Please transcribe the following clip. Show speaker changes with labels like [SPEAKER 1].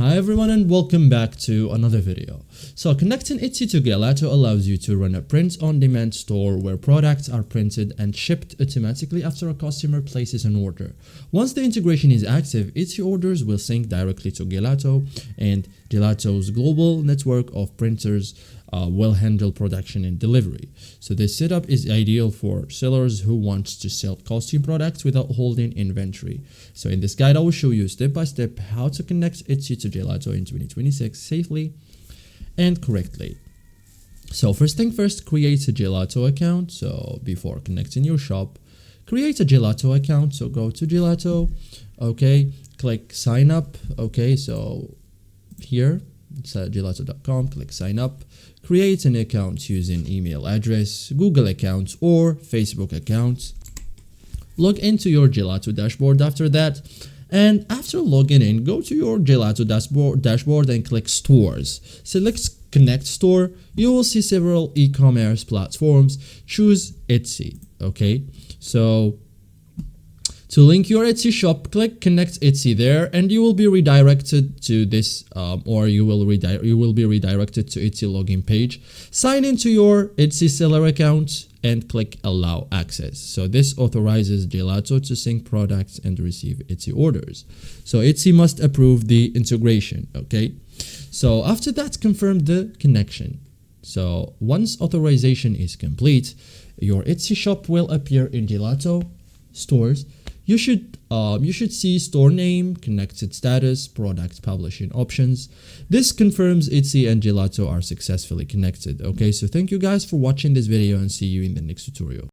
[SPEAKER 1] Hi everyone and welcome back to another video. So connecting Etsy to Gelato allows you to run a print-on-demand store where products are printed and shipped automatically after a customer places an order. Once the integration is active, Etsy orders will sync directly to Gelato, and Gelato's global network of printers will handle production and delivery. So this setup is ideal for sellers who want to sell costume products without holding inventory. So in this guide, I will show you step by step how to connect Etsy to Gelato in 2026 safely and correctly. So first thing first, create a Gelato account. So before connecting your shop, create a Gelato account. So go to Gelato, okay, click sign up. Okay, so here it's at gelato.com, click sign up, create an account using email address, Google account or Facebook account. Log into your Gelato dashboard after that, and after logging in, go to your Gelato dashboard and click stores. Select connect store. You will see several e-commerce platforms. Choose Etsy. Okay, so to link your Etsy shop, click connect Etsy there, and you will be redirected to this or you will be redirected to Etsy login page. Sign into your Etsy seller account and click allow access. So this authorizes Gelato to sync products and receive Etsy orders. So Etsy must approve the integration. Okay, so after that, confirm the connection. So once authorization is complete, your Etsy shop will appear in Gelato stores. You should see store name, connected status, product publishing options. This confirms Etsy and Gelato are successfully connected. Okay, so thank you guys for watching this video and see you in the next tutorial.